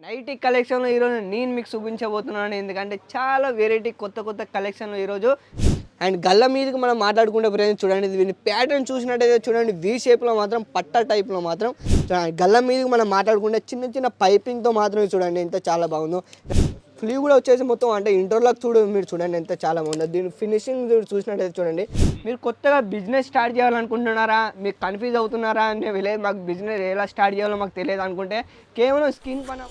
Nightie కలెక్షన్‌లో ఈరోజు నేను మీకు చూపించబోతున్నాను. ఎందుకంటే చాలా వెరైటీ కొత్త కొత్త కలెక్షన్‌లు ఈరోజు అండ్ గల్ల మీదకి మనం మాట్లాడుకుంటే ఫ్రెండ్స్ చూడండి, దీని ప్యాటర్న్ చూసినట్టయితే చూడండి, వి షేప్లో మాత్రం పట్టా టైప్లో మాత్రం చూడండి. గల్ల మీదకి మనం మాట్లాడుకుంటే చిన్న చిన్న పైపింగ్తో మాత్రమే చూడండి ఎంత చాలా బాగుందో. స్లీవ్ కూడా వచ్చేసి మొత్తం అంటే ఇంటర్లాక్ మీరు చూడండి ఎంత చాలా బాగుందో. దీని ఫినిషింగ్ చూసినట్టయితే చూడండి. మీరు కొత్తగా బిజినెస్ స్టార్ట్ చేయాలనుకుంటున్నారా, మీకు కన్ఫ్యూజ్ అవుతున్నారా అంటే లేదు మాకు బిజినెస్ ఎలా స్టార్ట్ చేయాలో మాకు తెలియదు అనుకుంటే కేవలం స్కిన్ పైన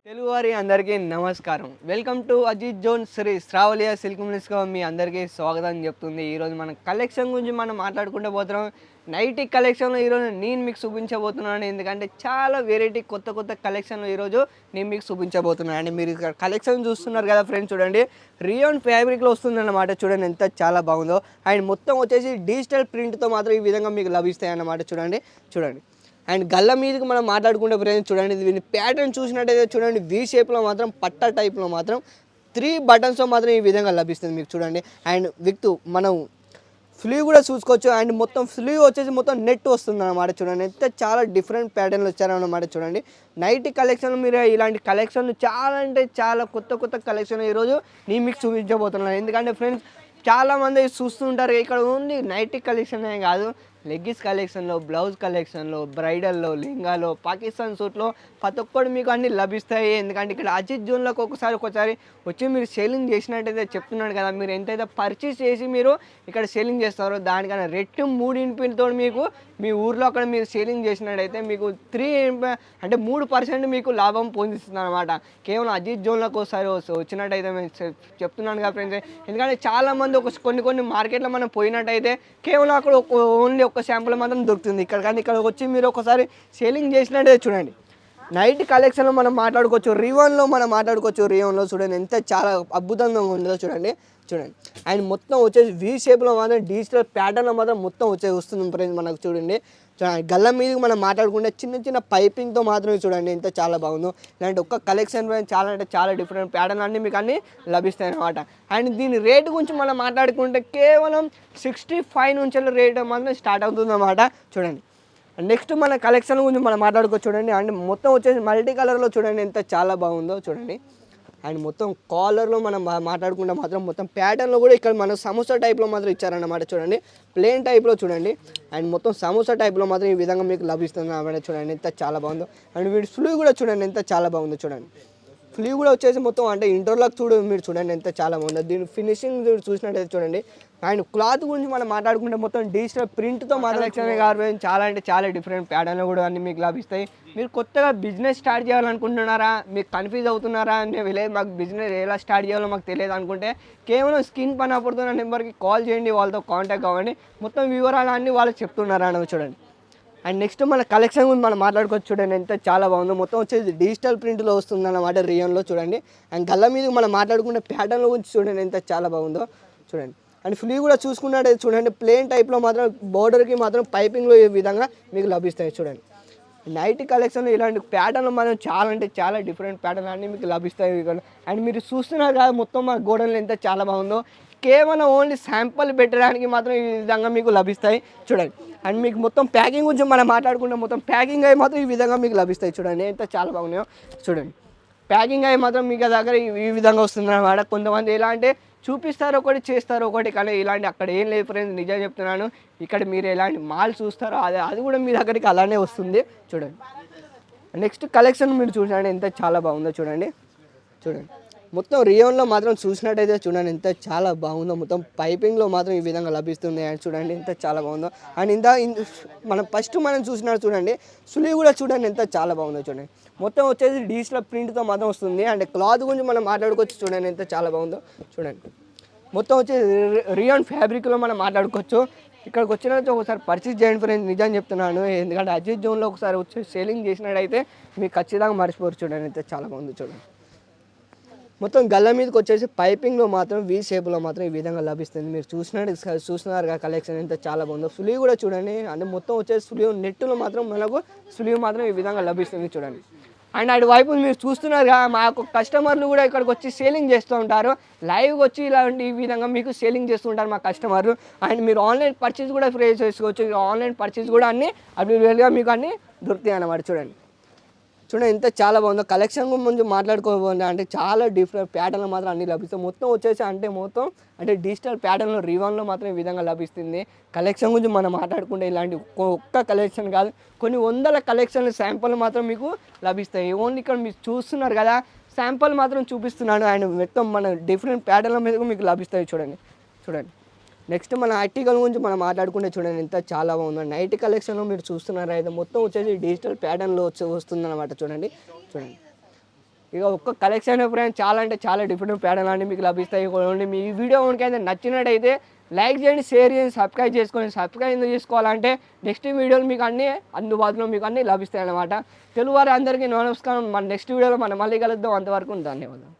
తెలుగువారి అందరికీ నమస్కారం. Welcome to Ajith zone Sri Sravaliya silk మిల్స్గా మీ అందరికీ స్వాగతం చెప్తుంది. ఈరోజు మన కలెక్షన్ గురించి మనం మాట్లాడుకుంటూ పోతున్నాం. నైటీ కలెక్షన్లో ఈరోజు నేను మీకు చూపించబోతున్నాను. ఎందుకంటే చాలా వెరైటీ కొత్త కొత్త కలెక్షన్లు ఈరోజు నేను మీకు చూపించబోతున్నాను. అండ్ మీరు ఇక్కడ కలెక్షన్ చూస్తున్నారు కదా ఫ్రెండ్స్, చూడండి రియాన్ ఫ్యాబ్రిక్లో వస్తుందన్నమాట. చూడండి ఎంత చాలా బాగుందో. అండ్ మొత్తం వచ్చేసి డిజిటల్ ప్రింట్తో మాత్రం ఈ విధంగా మీకు లభిస్తాయి అన్నమాట. చూడండి చూడండి అండ్ గల్ల మీదకి మనం మాట్లాడుకుంటే ఫ్రెండ్స్ చూడండి, దీని ప్యాటర్న్ చూసినట్టయితే చూడండి, వి షేప్లో మాత్రం పట్టా టైప్లో మాత్రం 3 బటన్స్తో మాత్రం ఈ విధంగా లభిస్తుంది మీకు చూడండి. అండ్ విత్ మనం స్లీవ్ కూడా చూసుకోవచ్చు. అండ్ మొత్తం స్లీవ్ వచ్చేసి మొత్తం నెట్ వస్తుంది అన్నమాట. చూడండి ఎంత చాలా డిఫరెంట్ ప్యాటర్న్లు వచ్చారన్నమాట. చూడండి నైట్ కలెక్షన్, మీరు ఇలాంటి కలెక్షన్లు చాలా అంటే చాలా కొత్త కొత్త కలెక్షన్ ఈరోజు నేను మీకు చూపించబోతున్నాను. ఎందుకంటే ఫ్రెండ్స్ చాలామంది చూస్తుంటారు, ఇక్కడ ఓన్లీ నైటీ కలెక్షనే కాదు, లెగ్గిస్ కలెక్షన్లో, బ్లౌజ్ కలెక్షన్లో, బ్రైడల్లో, లింగాలో, పాకిస్తాన్ సూట్లో ప్రతి ఒక్కటి మీకు అన్నీ లభిస్తాయి. ఎందుకంటే ఇక్కడ అజిత్ జోన్లోకి ఒకసారి వచ్చి మీరు సేలింగ్ చేసినట్టయితే చెప్తున్నాడు కదా, మీరు ఎంతైతే పర్చేస్ చేసి మీరు ఇక్కడ సేలింగ్ చేస్తారో దానికన్నా రెట్టు 3 ఇంపితో మీకు మీ ఊర్లో అక్కడ మీరు సేలింగ్ చేసినట్టయితే మీకు 3% మీకు లాభం పొందిస్తుంది అనమాట. కేవలం అజిత్ జోన్లోకి ఒకసారి వచ్చినట్టయితే మేము చెప్తున్నాను కదా ఫ్రెండ్స్. ఎందుకంటే చాలామంది కొన్ని మార్కెట్లో మనం పోయినట్టయితే కేవలం అక్కడ ఓన్లీ ఒక శాంపుల్ మాత్రం దొరుకుతుంది. ఇక్కడ కానీ ఇక్కడ వచ్చి మీరు ఒకసారి సేలింగ్ చేసినట్టే చూడండి. నైట్ కలెక్షన్లో మనం మాట్లాడుకోవచ్చు, రియాన్లో మనం మాట్లాడుకోవచ్చు. రియాన్లో చూడండి ఎంత చాలా అద్భుతంగా ఉందో చూడండి. అండ్ మొత్తం వచ్చేసి వి షేప్లో మాత్రం డిజిటల్ ప్యాటర్న్లో మాత్రం మొత్తం వస్తుంది ఫ్రెండ్స్ మనకు చూడండి. గల్ల మీదకి మనం మాట్లాడుకుంటే చిన్న చిన్న పైపింగ్తో మాత్రమే చూడండి ఎంత చాలా బాగుందో. ఇలాంటి ఒక్క కలెక్షన్ చాలా అంటే చాలా డిఫరెంట్ ప్యాటర్న్ అన్నీ మీకు అన్నీ లభిస్తాయి అన్నమాట. అండ్ దీని రేటు గురించి మనం మాట్లాడుకుంటే కేవలం 65 నుంచి రేటు మాత్రం స్టార్ట్ అవుతుంది అన్నమాట. చూడండి నెక్స్ట్ మన కలెక్షన్ గురించి మనం మాట్లాడుకోవచ్చు. చూడండి అండ్ మొత్తం వచ్చేసి మల్టీ కలర్లో చూడండి ఎంత చాలా బాగుందో చూడండి. అండ్ మొత్తం కాలర్లో మనం మాట్లాడుకుంటే మాత్రం మొత్తం ప్యాటర్న్లో కూడా ఇక్కడ మనం సమోసా టైప్లో మాత్రం ఇచ్చారన్నమాట. చూడండి ప్లేన్ టైప్లో చూడండి. అండ్ మొత్తం సమోసా టైప్లో మాత్రం ఈ విధంగా మీకు లభిస్తుంది అన్నమాట. చూడండి ఎంత చాలా బాగుందో. అండ్ వీడి స్లీవ్ కూడా చూడండి ఎంత చాలా బాగుందో. చూడండి స్లీవ్ కూడా వచ్చేసి మొత్తం అంటే ఇంటర్లాక్ మీరు చూడండి ఎంత చాలా బాగుందో. దీని ఫినిషింగ్ చూసినట్టయితే చూడండి. అండ్ క్లాత్ గురించి మనం మాట్లాడుకుంటే మొత్తం డిజిటల్ ప్రింట్తో మాట్లాడుకునే కాదు, చాలా అంటే చాలా డిఫరెంట్ ప్యాటర్న్లు కూడా అన్నీ మీకు లభిస్తాయి. మీరు కొత్తగా బిజినెస్ స్టార్ట్ చేయాలనుకుంటున్నారా, మీకు కన్ఫ్యూజ్ అవుతున్నారా అంటే లేదు మాకు బిజినెస్ ఎలా స్టార్ట్ చేయాలో మాకు తెలియదు అనుకుంటే కేవలం స్క్రీన్ పైన పడుతున్న నెంబర్కి కాల్ చేయండి, వాళ్ళతో కాంటాక్ట్ అవ్వండి. మొత్తం వివరాలు అన్నీ వాళ్ళు చెప్తున్నారా అని చూడండి. అండ్ నెక్స్ట్ మన కలెక్షన్ గురించి మనం మాట్లాడుకోవచ్చు. చూడండి ఎంత చాలా బాగుందో. మొత్తం వచ్చేసి డిజిటల్ ప్రింట్లో వస్తుంది అన్నమాట రియాన్లో చూడండి. అండ్ గల్ల మీద మనం మాట్లాడుకుంటే ప్యాటర్న్ల గురించి చూడండి ఎంత చాలా బాగుందో. చూడండి అండ్ స్లీవ్ కూడా చూసుకున్నట్టయితే చూడండి ప్లేన్ టైప్లో మాత్రం బోర్డర్కి మాత్రం పైపింగ్లో ఈ విధంగా మీకు లభిస్తాయి. చూడండి నైట్ కలెక్షన్లో ఇలాంటి ప్యాటర్న్లు మనం చాలా అంటే చాలా డిఫరెంట్ ప్యాటర్న్ అన్నీ మీకు లభిస్తాయి ఇక్కడ. అండ్ మీరు చూస్తున్నారు కదా మొత్తం మా గోడౌన్లో ఎంత చాలా బాగుందో. కేవలం ఓన్లీ శాంపుల్ పెట్టడానికి మాత్రం ఈ విధంగా మీకు లభిస్తాయి. చూడండి అండ్ మీకు మొత్తం ప్యాకింగ్ గురించి మనం మాట్లాడుకుంటే మొత్తం ప్యాకింగ్ అయి మాత్రం ఈ విధంగా మీకు లభిస్తాయి. చూడండి ఎంత చాలా బాగున్నాయో. చూడండి ప్యాకింగ్ అయి మాత్రం మీకు దగ్గర ఈ విధంగా వస్తుంది అన్నమాట. కొంతమంది ఎలా అంటే చూపిస్తారు ఒకటి, చేస్తారు ఒకటి, కానీ ఇలాంటి అక్కడ ఏం లేదు ఫ్రెండ్స్, నిజం చెప్తున్నాను. ఇక్కడ మీరు ఎలాంటి మాల్ చూస్తారో అది కూడా మీ దగ్గరికి అలానే వస్తుంది. చూడండి నెక్స్ట్ కలెక్షన్ మీరు చూడండి ఎంత చాలా బాగుందో. చూడండి మొత్తం రియాన్లో మాత్రం చూసినట్టయితే చూడండి ఎంత చాలా బాగుందో. మొత్తం పైపింగ్లో మాత్రం ఈ విధంగా లభిస్తుంది. అండ్ చూడండి ఎంత చాలా బాగుందో. అండ్ మనం ఫస్ట్ చూసినట్టు చూడండి స్లీవ్ కూడా చూడండి ఎంత చాలా బాగుందో. చూడండి మొత్తం వచ్చేసి డిజిటల్ ప్రింట్తో మాత్రం వస్తుంది. అండ్ క్లాత్ గురించి మనం మాట్లాడుకోవచ్చు. చూడండి ఎంత చాలా బాగుందో. చూడండి మొత్తం వచ్చేసి రియాన్ ఫ్యాబ్రిక్లో మనం మాట్లాడుకోవచ్చు. ఇక్కడికి వచ్చినట్టు ఒకసారి పర్చేస్ చేయండి ఫ్రెండ్స్, నిజం చెప్తున్నాను. ఎందుకంటే అజిత్ జోన్లో ఒకసారి వచ్చి సేలింగ్ చేసినట్టయితే మీకు ఖచ్చితంగా మర్చిపోరు. చూడండి ఎంత చాలా బాగుందో. చూడండి మొత్తం గల్ల మీదకి వచ్చేసి పైపింగ్లో మాత్రం వి షేప్లో మాత్రం ఈ విధంగా లభిస్తుంది. మీరు చూస్తున్నారు కదా కలెక్షన్ ఎంత చాలా బాగుందో. స్లీవ్ కూడా చూడండి. అంటే మొత్తం వచ్చేసి స్లీవ్ నెట్లో మాత్రం మనకు స్లీవ్ మాత్రం ఈ విధంగా లభిస్తుంది. చూడండి అండ్ అటువైపు మీరు చూస్తున్నారు కదా మాకు కస్టమర్లు కూడా ఇక్కడికి వచ్చి సేలింగ్ చేస్తూ ఉంటారు. లైవ్గా వచ్చి ఇలాంటి ఈ విధంగా మీకు సేలింగ్ చేస్తూ ఉంటారు మా కస్టమర్లు. అండ్ మీరు ఆన్లైన్ పర్చేస్ కూడా ఫ్రీ చేసుకోవచ్చు. ఆన్లైన్ పర్చేస్ కూడా అన్నీ అవైలబుల్గా మీకు అన్నీ దొరుకుతాయి అన్నమాట. చూడండి ఇంత చాలా బాగుందో కలెక్షన్ ముందు మాట్లాడుకోబోతుంది. అంటే చాలా డిఫరెంట్ ప్యాటర్న్లో మాత్రం అన్ని లభిస్తాయి. మొత్తం వచ్చేసి అంటే డిజిటల్ ప్యాటర్న్లో రివాన్లో మాత్రం ఈ విధంగా లభిస్తుంది. కలెక్షన్ గురించి మనం మాట్లాడుకుంటే ఇలాంటి ఒక్క కలెక్షన్ కాదు, కొన్ని వందల కలెక్షన్లు శాంపుల్ మాత్రం మీకు లభిస్తాయి. ఓన్లీ ఇక్కడ మీరు చూస్తున్నారు కదా, శాంపుల్ మాత్రం చూపిస్తున్నాను. అండ్ మొత్తం మన డిఫరెంట్ ప్యాటర్న్ల మీద మీకు లభిస్తాయి. చూడండి నెక్స్ట్ మన ఆర్టికల్ గురించి మనం మాట్లాడుకుంటే చూడండి ఎంత చాలా బాగుందో. నైట్ కలెక్షన్లో మీరు చూస్తున్నారు అయితే మొత్తం వచ్చేసి డిజిటల్ ప్యాటర్న్లో వస్తుంది అనమాట. చూడండి ఇక ఒక్క కలెక్షన్ ఫ్రెండ్స్ చాలా అంటే చాలా డిఫరెంట్ ప్యాటర్న్ అన్నీ మీకు లభిస్తాయి. మీ వీడియో అయితే నచ్చినట్టయితే లైక్ చేయండి, షేర్ చేయండి, సబ్స్క్రైబ్ చేసుకోండి. సబ్స్క్రైబ్ ఎందుకు చేసుకోవాలంటే నెక్స్ట్ వీడియోలు మీకు అన్నీ అందుబాటులో మీకు అన్నీ లభిస్తాయి అన్నమాట. తెలుగు వారి అందరికీ నమస్కారం. మన నెక్స్ట్ వీడియోలో మనం మళ్ళీ కలుద్దాం. అంతవరకు ధన్యవాదాలు.